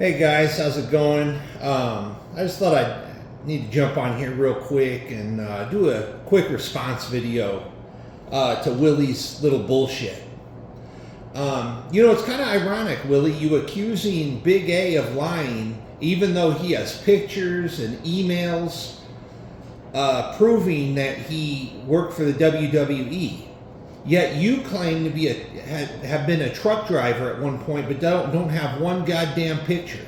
Hey guys, how's it going? I just thought I'd need to jump on here real quick and do a quick response video to Willie's little bullshit. It's kind of ironic, Willie, you accusing Big A of lying, even though he has pictures and emails proving that he worked for the WWE. Yet you claim to be have been a truck driver at one point, but don't have one goddamn picture.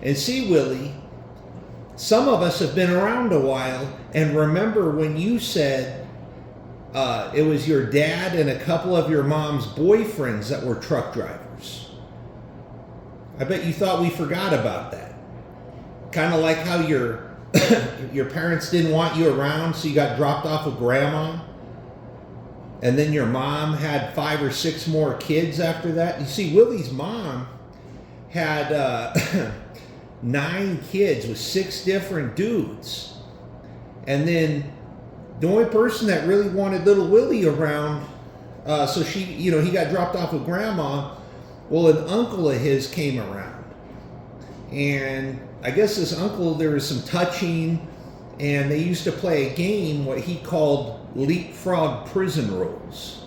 And see, Willie, some of us have been around a while and remember when you said it was your dad and a couple of your mom's boyfriends that were truck drivers. I bet you thought we forgot about that. Kind of like how your your parents didn't want you around, so you got dropped off with grandma. And then your mom had 5 or 6 more kids after that. You see, Willie's mom had 9 kids with 6 different dudes. And then the only person that really wanted little Willie around, so he got dropped off with grandma. Well, an uncle of his came around. And I guess this uncle, there was some touching, and they used to play a game, what he called leapfrog prison rules.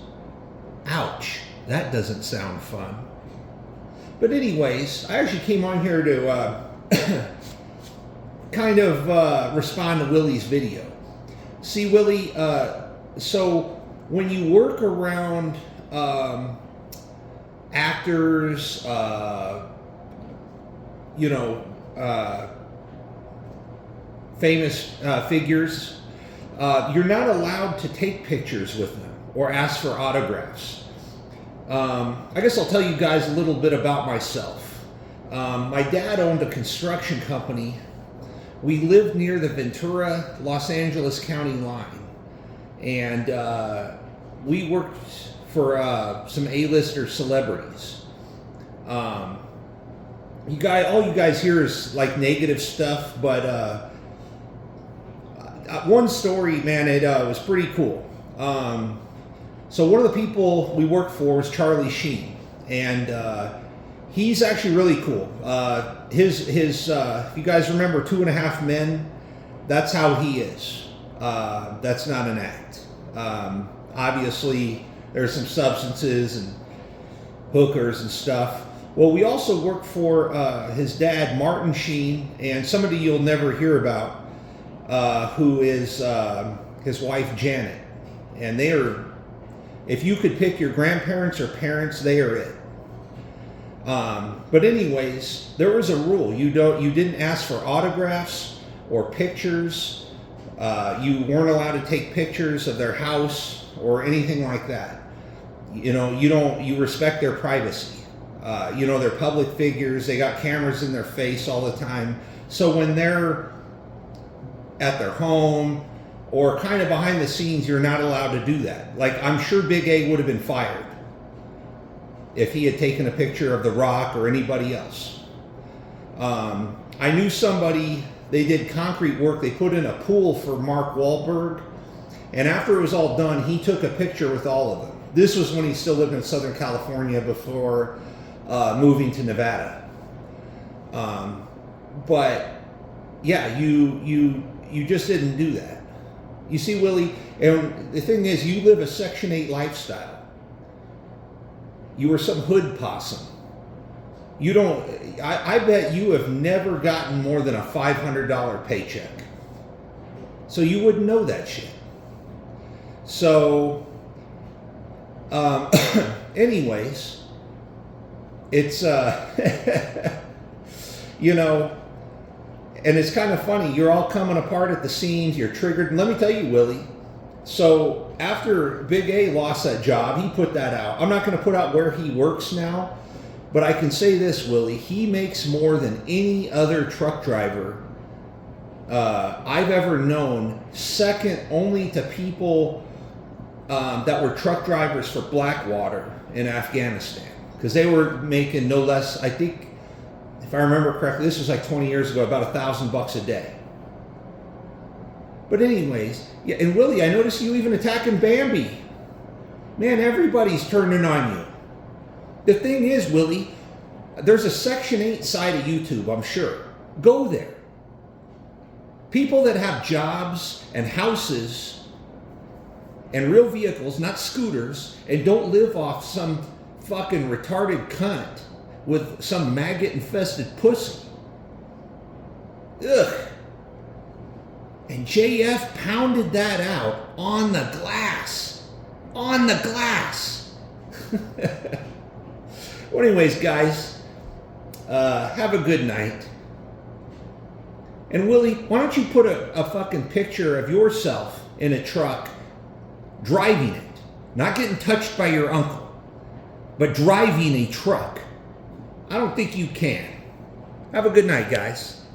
Ouch, that doesn't sound fun. But anyways, I actually came on here to kind of respond to Willie's video. See, Willie, so when you work around actors, famous figures, you're not allowed to take pictures with them or ask for autographs. I guess I'll tell you guys a little bit about myself. My dad owned a construction company. We lived near the Ventura, Los Angeles County line. And we worked for some A-lister celebrities. All you guys hear is like negative stuff, but one story, man, it was pretty cool. So one of the people we worked for was Charlie Sheen, and he's actually really cool. His if you guys remember 2.5 Men, that's how he is. That's not an act. Obviously, there's some substances and hookers and stuff. Well, we also worked for his dad, Martin Sheen, and somebody you'll never hear about, who is his wife, Janet. And they are, if you could pick your grandparents or parents, they are it. But anyways, there was a rule. You didn't ask for autographs or pictures. You weren't allowed to take pictures of their house or anything like that. You respect their privacy. They're public figures. They got cameras in their face all the time. So when they're at their home or kind of behind the scenes, you're not allowed to do that. Like, I'm sure Big A would have been fired if he had taken a picture of The Rock or anybody else. I knew somebody, they did concrete work. They put in a pool for Mark Wahlberg. And after it was all done, he took a picture with all of them. This was when he still lived in Southern California before moving to Nevada. But yeah, you just didn't do that. You see, Willie, and the thing is, you live a Section 8 lifestyle. You were some hood possum. I bet you have never gotten more than a $500 paycheck. So you wouldn't know that shit. So, anyways, it's, and it's kind of funny. You're all coming apart at the seams. You're triggered. And let me tell you, Willie. So after Big A lost that job, he put that out. I'm not going to put out where he works now, but I can say this, Willie. He makes more than any other truck driver I've ever known, second only to people that were truck drivers for Blackwater in Afghanistan. Because they were making no less, I think, if I remember correctly, this was like 20 years ago, about $1,000 a day. But anyways, yeah, and Willie, I noticed you even attacking Bambi. Man, everybody's turning on you. The thing is, Willie, There's a Section 8 side of YouTube, I'm sure. Go there. People that have jobs and houses and real vehicles, not scooters, and don't live off some fucking retarded cunt with some maggot-infested pussy. Ugh. And JF pounded that out on the glass. On the glass. Well, anyways, guys, have a good night. And Willie, why don't you put a fucking picture of yourself in a truck driving it? Not getting touched by your uncle, but driving a truck. I don't think you can. Have a good night, guys.